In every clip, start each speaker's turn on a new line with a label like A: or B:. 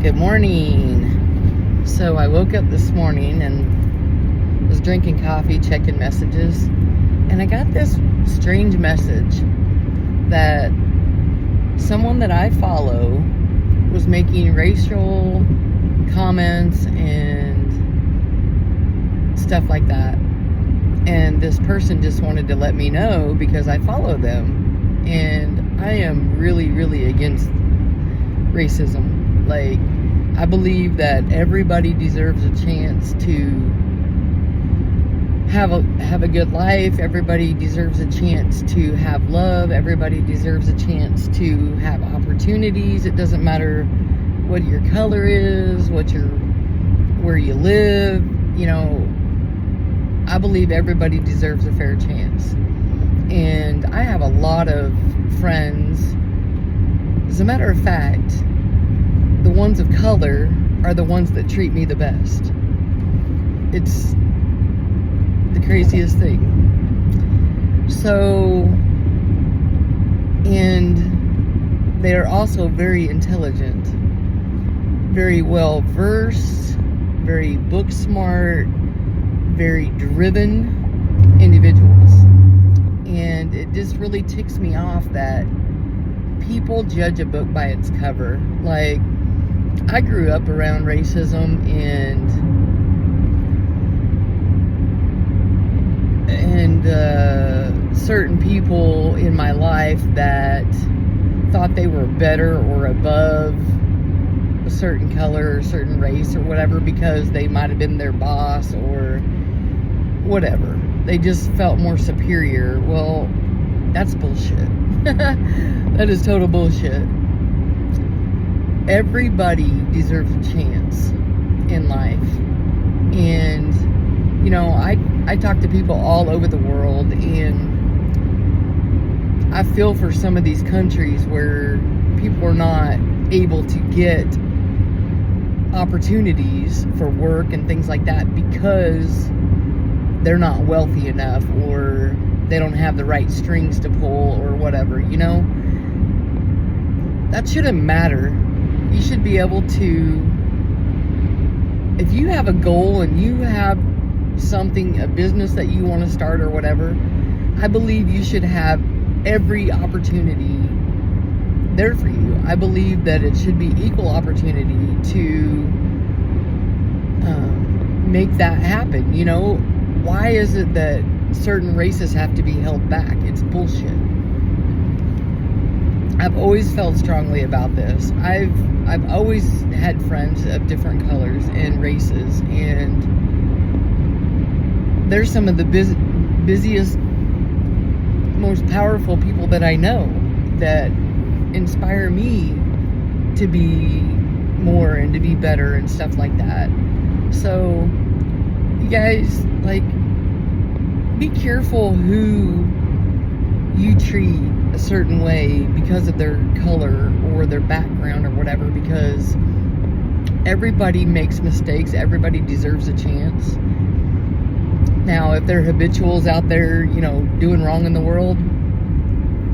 A: Good morning. So I woke up this morning and was drinking coffee, checking messages, and I got this strange message that someone that I follow was making racial comments and stuff like that. And this person just wanted to let me know because I follow them. And I am really, really against racism. Like, I believe that everybody deserves a chance to have a good life. Everybody deserves a chance to have love. Everybody deserves a chance to have opportunities. It doesn't matter what your color is, where you live. You know, I believe everybody deserves a fair chance. And I have a lot of friends. As a matter of fact, the ones of color are the ones that treat me the best. It's the craziest thing. So, and they are also very intelligent, very well versed, very book smart, very driven individuals. And it just really ticks me off that people judge a book by its cover. Like, I grew up around racism and certain people in my life that thought they were better or above a certain color or certain race or whatever because they might have been their boss or whatever. They just felt more superior. Well, that's bullshit. That is total bullshit. Everybody deserves a chance in life. And, you know, I talk to people all over the world, and I feel for some of these countries where people are not able to get opportunities for work and things like that because they're not wealthy enough, or they don't have the right strings to pull, or whatever, you know? That shouldn't matter. You should be able to, if you have a goal and you have something, a business that you want to start or whatever, I believe you should have every opportunity there for you. I believe that it should be equal opportunity to make that happen. You know, why is it that certain races have to be held back? It's bullshit. I've always felt strongly about this. I've always had friends of different colors and races, and they're some of the busiest, most powerful people that I know that inspire me to be more and to be better and stuff like that. So, you guys, like, be careful who you treat a certain way because of their color or their background or whatever, because everybody makes mistakes. Everybody deserves a chance. Now, if they're habituals out there, you know, doing wrong in the world,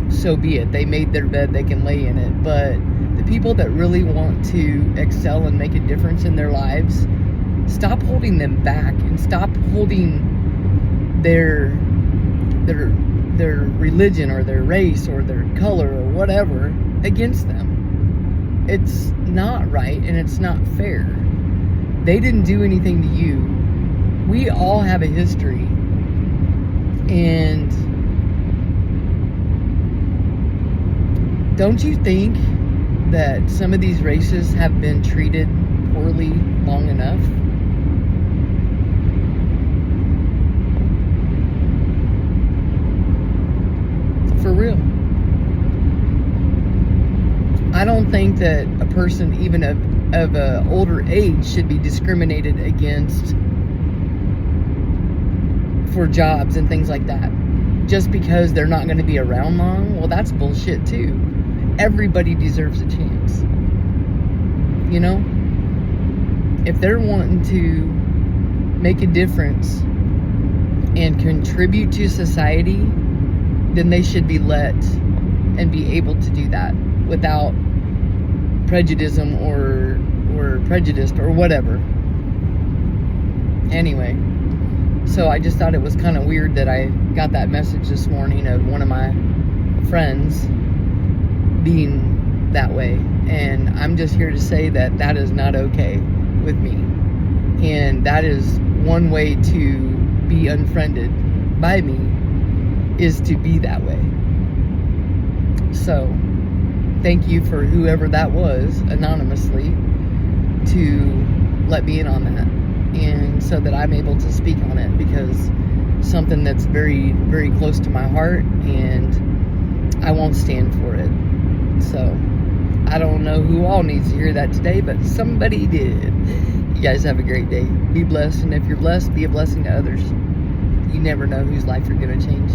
A: so be it. They made their bed, they can lay in it. But the people that really want to excel and make a difference in their lives, stop holding them back and stop holding their religion or their race or their color or whatever against them. It's not right and it's not fair. They didn't do anything to you. We all have a history, and don't you think that some of these races have been treated poorly long enough? For real. I don't think that a person even of a older age should be discriminated against for jobs and things like that just because they're not going to be around long. Well, that's bullshit too. Everybody deserves a chance. You know? If they're wanting to make a difference and contribute to society, then they should be let and be able to do that without prejudice or prejudiced or whatever. Anyway, so I just thought it was kind of weird that I got that message this morning of one of my friends being that way. And I'm just here to say that that is not okay with me. And that is one way to be unfriended by me, is to be that way. So, thank you for whoever that was, anonymously, to let me in on that. And so that I'm able to speak on it, because something that's very, very close to my heart, and I won't stand for it. So, I don't know who all needs to hear that today, but somebody did. You guys have a great day. Be blessed, and if you're blessed, be a blessing to others. You never know whose life you're going to change.